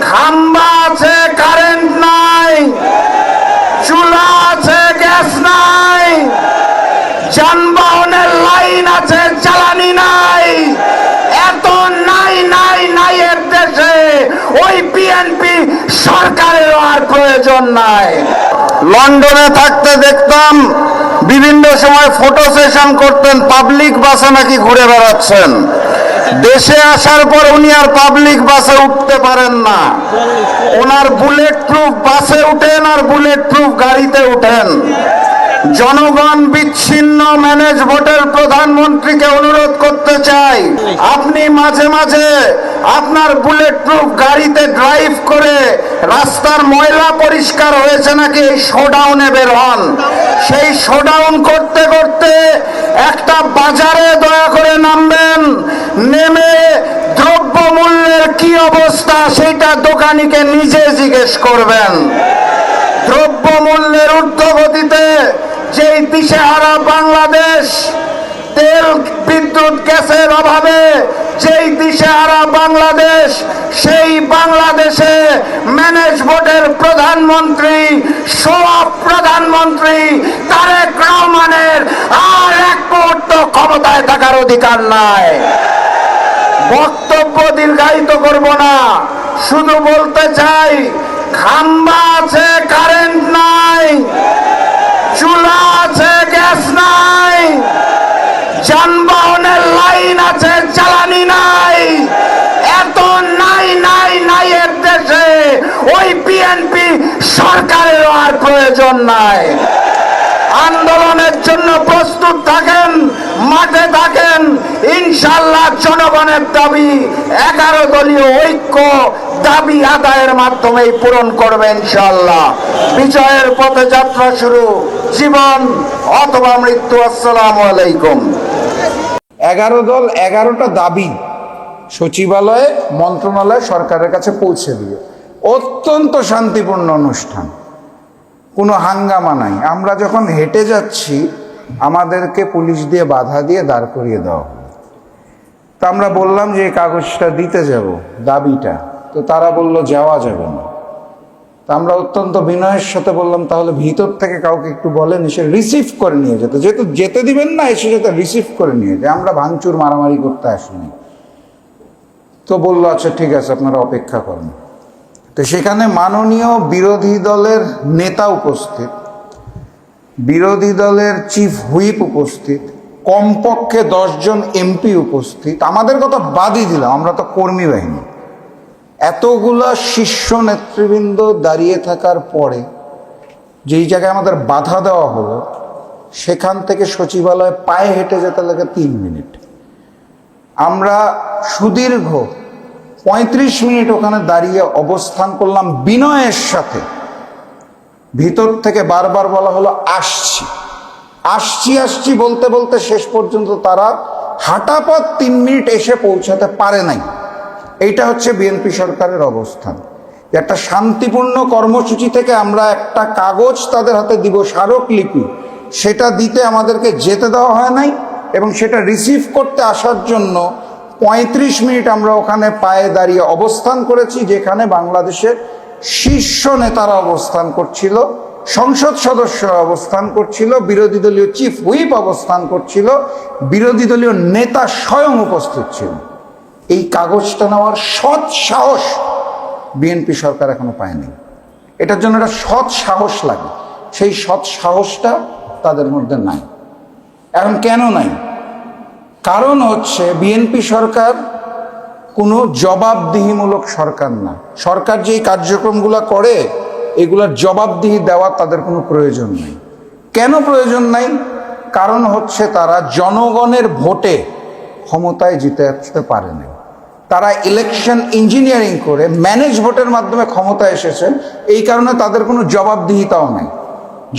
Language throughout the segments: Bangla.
খাম্বা আছে, কারেন্ট নাই, চুলা আছে, গ্যাস নাই, যানবাহনের লাইন আছে, জ্বালানি নাই। এত নাই নাই নাই এর দেশে ওই বিএনপি সরকারের আর প্রয়োজন নাই। লন্ডনে থাকতে দেখতাম বিভিন্ন সময় ফটো সেশন করতেন, পাবলিক বাসে নাকি ঘুরে বেড়াচ্ছেন। দেশে আসার পর উনি আর পাবলিক বাসে উঠতে পারেন না। ওনার বুলেট প্রুফ বাসে উঠেন আর বুলেট প্রুফ গাড়িতে উঠেন। জনগণ বিচ্ছিন্ন ম্যানেজ ভোটের প্রধানমন্ত্রীকে অনুরোধ করতে চাই, আপনি মাঝে মাঝে আপনার বুলেট প্রুফ গাড়িতে ড্রাইভ করে রাস্তার ময়লা পরিষ্কার হয়েছে নাকি এই শোডাউনে বের হন। সেই শোডাউন করতে করতে একটা বাজারে দয়া করে নামবেন, নেমে দ্রব্যমূল্যের কি অবস্থা সেটা দোকানিকে নিজে জিজ্ঞেস করবেন। দ্রব্যমূল্যের ঊর্ধ্বগতিতে যেই দিশেহারা বাংলাদেশ, তেল বিদ্যুৎ গ্যাসের অভাবে যেই দিশেহারা বাংলাদেশ, সেই বাংলাদেশে ম্যানেজ ভোটের প্রধানমন্ত্রী, সব প্রধানমন্ত্রী তারেক রহমানের আর এক মুহূর্ত ক্ষমতায় থাকার অধিকার নাই। বক্তব্য দীর্ঘায়িত করব না, শুধু বলতে চাই, খাম্বা আছে, কারেন্ট নাই, চুলা আছে, গ্যাস নাই, যানবাহনের লাইন আছে, জ্বালানি নাই। এত নাই নাই নাই এর দেশে ওই বিএনপি সরকারের আর প্রয়োজন নাই। আন্দোলনের জন্য প্রস্তুত থাকেন, মাঠে থাকেন। ইনশাআল্লাহ জনগণের দাবি 11 দলীয় ঐক্য দাবি আদায়ের মাধ্যমেই পূরণ করবে ইনশাআল্লাহ। বিজয়ের পথে যাত্রা শুরু, জীবন অথবা মৃত্যু। আসসালামু আলাইকুম। 11 দল 11টা দাবি সচিবালয়ে, মন্ত্রণালয়ে সরকারের কাছে পৌঁছে দিয়ে অত্যন্ত শান্তিপূর্ণ অনুষ্ঠান, কোনো হাঙ্গামা নাই। আমরা যখন হেঁটে যাচ্ছি আমাদেরকে পুলিশ দিয়ে বাধা দিয়ে দাঁড় করিয়ে দেওয়া হলো। তা আমরা বললাম যে এই কাগজটা দিতে যাব, দাবিটা, তো তারা বলল যাওয়া যাবে না। তা আমরা অত্যন্ত বিনয়ের সাথে বললাম তাহলে ভিতর থেকে কাউকে একটু বলেন এসে রিসিভ করে নিয়ে যেতে, যেহেতু যেতে দিবেন না এসে যেতে রিসিভ করে নিয়ে যায়, আমরা ভাঙচুর মারামারি করতে আসিনি। তো বললো আচ্ছা ঠিক আছে আপনারা অপেক্ষা করেন। তো সেখানে মাননীয় বিরোধী দলের নেতা উপস্থিত, বিরোধী দলের চিফ হুইপ উপস্থিত, কমপক্ষে 10 জন এমপি উপস্থিত। আমাদের কথা বাদই দিলাম, আমরা তো কর্মী বাহিনী। এতগুলা শীর্ষ নেতৃবৃন্দ দাঁড়িয়ে থাকার পরে যেই জায়গায় আমাদের বাধা দেওয়া হলো, সেখান থেকে সচিবালয়ে পায়ে হেঁটে যেতে লাগে 3 মিনিট। আমরা সুদীর্ঘ 35 মিনিট ওখানে দাঁড়িয়ে অবস্থান করলাম বিনয়ের সাথে। ভিতর থেকে বারবার বলা হলো আসছি আসছি আসছি বলতে বলতে শেষ পর্যন্ত তারা হাঁটা পথ 3 মিনিট এসে পৌঁছাতে পারে নাই। এইটা হচ্ছে বিএনপি সরকারের অবস্থান। একটা শান্তিপূর্ণ কর্মসূচি থেকে আমরা একটা কাগজ তাদের হাতে দিব, স্মারকলিপি, সেটা দিতে আমাদেরকে যেতে দেওয়া হয় নাই, এবং সেটা রিসিভ করতে আসার জন্য 35 মিনিট আমরা ওখানে পায়ে দাঁড়িয়ে অবস্থান করেছি, যেখানে বাংলাদেশের শীর্ষ নেতারা অবস্থান করছিল, সংসদ সদস্যরা অবস্থান করছিল, বিরোধী দলীয় চিফ হুইপ অবস্থান করছিল, বিরোধী দলীয় নেতা স্বয়ং উপস্থিত ছিল। এই কাগজটা নেওয়ার সৎ সাহস বিএনপি সরকার এখনো পায়নি। এটার জন্য একটা সৎ সাহস লাগে, সেই সৎ সাহসটা তাদের মধ্যে নাই। এখন কেন নাই? কারণ হচ্ছে বিএনপি সরকার কোনো জবাবদিহিমূলক সরকার না। সরকার যেই কার্যক্রমগুলো করে এগুলোর জবাবদিহি দেওয়ার তাদের কোনো প্রয়োজন নেই। কেন প্রয়োজন নাই? কারণ হচ্ছে তারা জনগণের ভোটে ক্ষমতায় জিতে আসতে পারেনি। তারা ইলেকশন ইঞ্জিনিয়ারিং করে ম্যানেজ ভোটের মাধ্যমে ক্ষমতায় এসেছে, এই কারণে তাদের কোনো জবাবদিহিতাও নেই।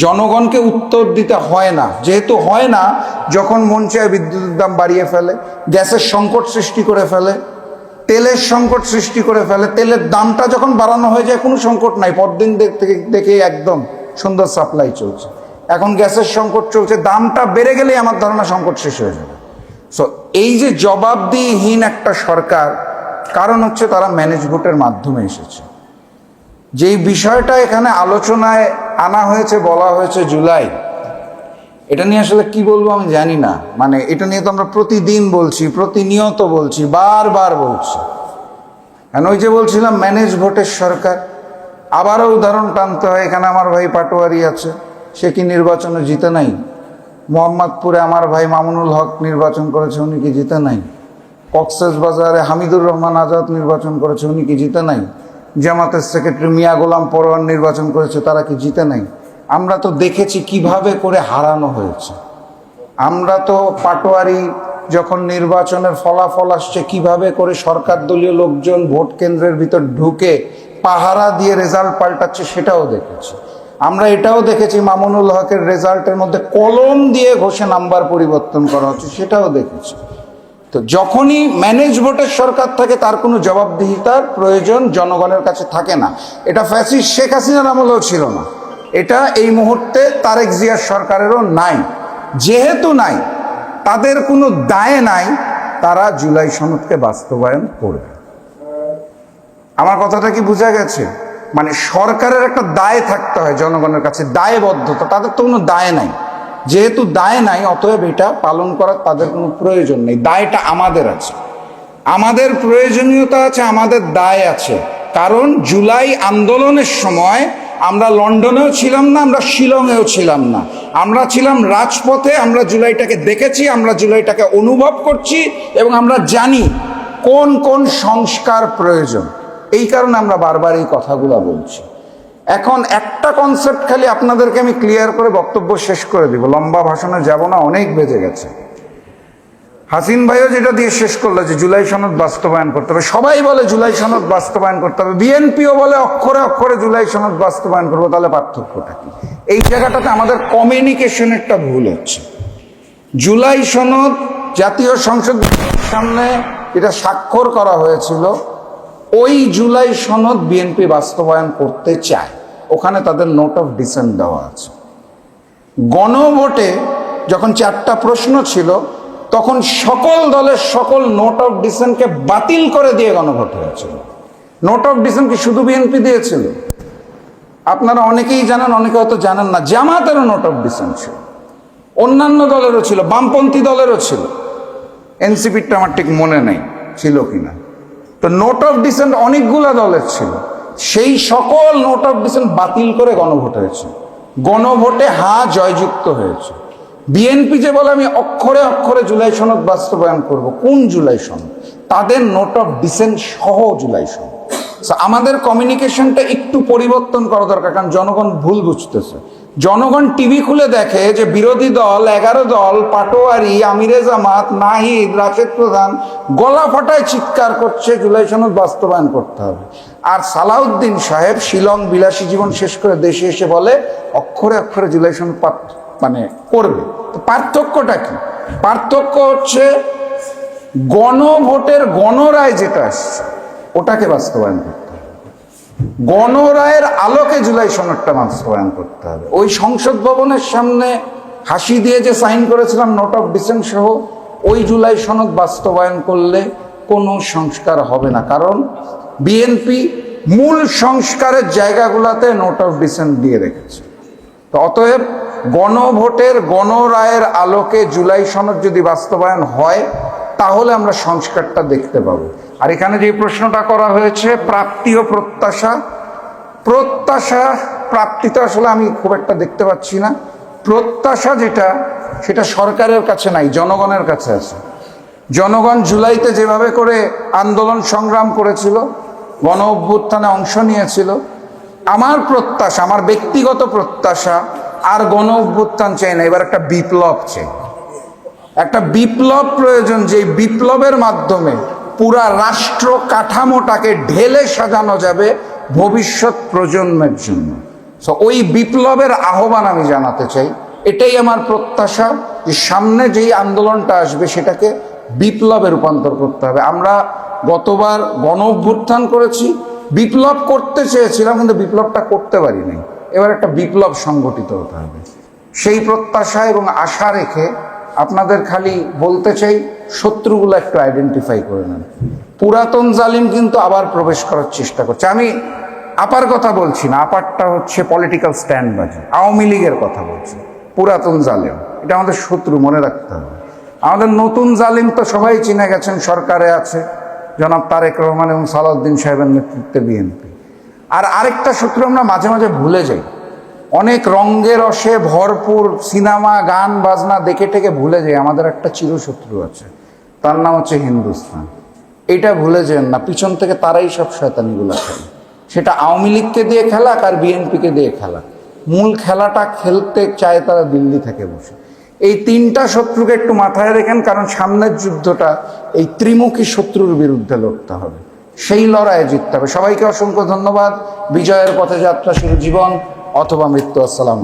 জনগণকে উত্তর দিতে হয় না, যেহেতু হয় না, যখন মন চায় বিদ্যুতের দাম বাড়িয়ে ফেলে, গ্যাসের সংকট সৃষ্টি করে ফেলে, তেলের সংকট সৃষ্টি করে ফেলে। তেলের দামটা যখন বাড়ানো হয়ে যায় কোনো সংকট নাই, পরদিন দেখে একদম সুন্দর সাপ্লাই চলছে। এখন গ্যাসের সংকট চলছে, দামটা বেড়ে গেলেই আমার ধারণা সংকট শেষ হয়ে যাবে। সো এই যে জবাবদিহিহীন একটা সরকার, কারণ হচ্ছে তারা ম্যানেজ ভোটের মাধ্যমে এসেছে। যেই বিষয়টা এখানে আলোচনায় আনা হয়েছে, বলা হয়েছে জুলাই, এটা নিয়ে আসলে কি বলবো আমি জানি না। মানে এটা নিয়ে তো আমরা প্রতিদিন বলছি, প্রতিনিয়ত বলছি, বারবার বলছি। কারণ ওই যে বলছিলাম ম্যানেজ ভোটের সরকার, আবারও উদাহরণ টানতে হয়। এখানে আমার ভাই পাটোয়ারি আছে, সে কি নির্বাচনে জিতে নাই? মোহাম্মদপুরে আমার ভাই মামুনুল হক নির্বাচন করেছে, উনি কি জিতে নাই? কক্সবাজারে হামিদুর রহমান আজাদ নির্বাচন করেছে, উনি কি জিতে নাই? জামাতের সেক্রেটারি মিয়া গোলাম পরোয়ার নির্বাচন করেছে, তারা কি জিতে নাই? আমরা তো দেখেছি কিভাবে করে হারানো হয়েছে। আমরা তো পাটোয়ারি যখন নির্বাচনের ফলাফল আসছে, কিভাবে করে সরকার দলীয় লোকজন ভোট কেন্দ্রের ভিতর ঢুকে পাহারা দিয়ে রেজাল্ট পাল্টাচ্ছে, সেটাও দেখেছি। আমরা এটাও দেখেছি মামুনুল হকের রেজাল্টের মধ্যে কলম দিয়ে ঘষে নাম্বার পরিবর্তন করা হচ্ছে, সেটাও দেখেছি। তো যখনই ম্যানেজ ভোটের সরকার থাকে, তার কোনো জবাবদিহিতার প্রয়োজন জনগণের কাছে থাকে না। এটা ফ্যাসিস্ট শেখ হাসিনার আমলেও ছিল না, এটা এই মুহূর্তে তারেক জিয়ার সরকারেরও নাই। যেহেতু নাই, তাদের কোনো দায় নাই, তারা জুলাই সনদকে বাস্তবায়ন করবে। আমার কথাটা কি বোঝা গেছে? মানে সরকারের একটা দায় থাকতে হয় জনগণের কাছে, দায়বদ্ধতা। তাদের তো কোনো দায় নাই। যেহেতু দায় নাই, অতএব এটা পালন করার তাদের কোনো প্রয়োজন নেই। দায়টা আমাদের আছে, আমাদের প্রয়োজনীয়তা আছে, আমাদের দায় আছে। কারণ জুলাই আন্দোলনের সময় আমরা লন্ডনেও ছিলাম না, আমরা শিলংয়েও ছিলাম না, আমরা ছিলাম রাজপথে। আমরা জুলাইটাকে দেখেছি, আমরা জুলাইটাকে অনুভব করছি, এবং আমরা জানি কোন কোন সংস্কার প্রয়োজন। এই কারণে আমরা বারবার এই কথাগুলো বলছি। এখন একটা কনসেপ্ট খালি আপনাদেরকে আমি ক্লিয়ার করে বক্তব্য শেষ করে দিব, লম্বা ভাষণে যাব না, অনেক বেজে গেছে। হাসিন ভাইও যেটা দিয়ে শেষ করলো যে জুলাই সনদ বাস্তবায়ন করতে হবে, সবাই বলে জুলাই সনদ বাস্তবায়ন করতে হবে, বিএনপিও বলে অক্ষরে অক্ষরে জুলাই সনদ বাস্তবায়ন করবো। তাহলে পার্থক্যটা কি? এই জায়গাটাতে আমাদের কমিউনিকেশনেরটা ভুল হচ্ছে। জুলাই সনদ জাতীয় সংসদের সামনে এটা স্বাক্ষর করা হয়েছিল, ওই জুলাই সনদ বিএনপি বাস্তবায়ন করতে চায়। ওখানে তাদের নোট অফ ডিসেন্ট দেওয়া আছে। গণভোটে যখন 4টা প্রশ্ন ছিল, তখন সকল দলের সকল নোট অফ ডিসেন্টকে বাতিল করে দিয়ে গণভোট হয়েছিল। নোট অফ ডিসেন্ট কি শুধু বিএনপি দিয়েছিল? আপনারা অনেকেই জানেন, অনেকে হয়তো জানেন না, জামাতেরও নোট অফ ডিসেন্ট ছিল, অন্যান্য দলেরও ছিল, বামপন্থী দলেরও ছিল। এনসিপিটা আমার ঠিক মনে নেই ছিল কিনা। তো নোট অফ ডিসেন্ট অনেকগুলা দলের ছিল, সেই সকল নোট অফ ডিসেন্ট বাতিল করে গণভোট হয়েছে। গণভোটে জয়যুক্ত হয়েছে। বিএনপি যে বলে আমি অক্ষরে অক্ষরে জুলাই সনদ বাস্তবায়ন করব, কোন জুলাই সনদ? তাদের নোট অফ ডিসেন্ট সহ জুলাই সনদ। আমাদের কমিউনিকেশনটা একটু পরিবর্তন করা দরকার, কারণ জনগণ ভুল বুঝতেছে। জনগণ টিভি খুলে দেখে যে বিরোধী দল 11 দল, পাটোয়ারি, আমিরে জামাত, নাহিদ, রাশেদ প্রধান গলা ফাটায় চিৎকার করছে জুলাই সনদ বাস্তবায়ন করতে হবে। আর সালাউদ্দিন সাহেব শিলং বিলাসী জীবন শেষ করে দেশে এসে বলে অক্ষরে অক্ষরে জুলাই সনদ মানে করবে। তো পার্থক্যটা কি? পার্থক্য হচ্ছে গণভোটের গণরায় যেটা আসছে ওটাকে বাস্তবায়ন করতে হবে, গণরায়ের আলোকে জুলাই সনদটা বাস্তবায়ন করতে হবে। ওই সংসদ ভবনের সামনে হাসি দিয়ে যে সাইন করেছিলাম নোট অফ ডিসেন্ট সহ, ওই জুলাই সনদ বাস্তবায়ন করলে কোনো সংস্কার হবে না। কারণ বিএনপি মূল সংস্কারের জায়গাগুলোতে নোট অফ ডিসেন্ট দিয়ে রেখেছে। তো অতএব গণভোটের গণরায়ের আলোকে জুলাই সনদ যদি বাস্তবায়ন হয়, তাহলে আমরা সংস্কারটা দেখতে পাবো। আর এখানে যে প্রশ্নটা করা হয়েছে প্রাপ্তি ও প্রত্যাশা, প্রাপ্তি তো আসলে আমি খুব একটা দেখতে পাচ্ছি না। প্রত্যাশা যেটা, সেটা সরকারের কাছে নাই, জনগণের কাছে আছে। জনগণ জুলাইতে যেভাবে করে আন্দোলন সংগ্রাম করেছিল, গণ অভ্যুত্থানে অংশ নিয়েছিল, আমার প্রত্যাশা, আমার ব্যক্তিগত প্রত্যাশা, আর গণ অভ্যুত্থান চাই না, এবার একটা বিপ্লব চাই। একটা বিপ্লব প্রয়োজন, যে বিপ্লবের মাধ্যমে পুরা রাষ্ট্র কাঠামোটাকে ঢেলে সাজানো যাবে ভবিষ্যৎ প্রজন্মের জন্য। ওই বিপ্লবের আহ্বান আমি জানাতে চাই। এটাই আমার প্রত্যাশা, যে সামনে যেই আন্দোলনটা আসবে সেটাকে বিপ্লবে রূপান্তর করতে হবে। আমরা গতবার গণ অভ্যুত্থান করেছি, বিপ্লব করতে চেয়েছিলাম, কিন্তু বিপ্লবটা করতে পারিনি। এবার একটা বিপ্লব সংগঠিত হতে হবে। সেই প্রত্যাশা এবং আশা রেখে আপনাদের খালি বলতে চাই, শত্রুগুলো একটু আইডেন্টিফাই করে নেন। পুরাতন জালিম কিন্তু আবার প্রবেশ করার চেষ্টা করছে। আমি আপার কথা বলছি না, আপারটা হচ্ছে পলিটিক্যাল স্ট্যান্ড বাজি, আওয়ামী লীগের কথা বলছি, পুরাতন জালেম, এটা আমাদের শত্রু, মনে রাখতে হবে। আমাদের নতুন জালিম তো সবাই চিনে গেছেন, সরকারে আছে জনাব তারেক রহমান এবং সালাউদ্দিন সাহেবের নেতৃত্বে বিএনপি। আর আরেকটা শত্রু আমরা মাঝে মাঝে ভুলে যাই, অনেক রঙ্গে রসে ভরপুর সিনেমা গান বাজনা দেখে টেকে ভুলে যাই আমাদের একটা চিরশত্রু আছে, তার নাম হচ্ছে হিন্দুস্তান। এটা ভুলে যান না, পিছন থেকে তারাই সব শয়তানিগুলো খেলে, সেটা আওয়ামী লীগকে দিয়ে খেলাক আর বিএনপিকে দিয়ে খেলাক, মূল খেলাটা খেলতে চায় তারা দিল্লি থেকে বসে। এই তিনটা শত্রুকে একটু মাথায় রেখেন, কারণ সামনের যুদ্ধটা এই ত্রিমুখী শত্রুর বিরুদ্ধে লড়তে হবে, সেই লড়াইয়ে জিততে হবে। সবাইকে অসংখ্য ধন্যবাদ। বিজয়ের পথে যাত্রা শুরু, জীবন অথবা মৃত্যু। আসসালামু আলাইকুম।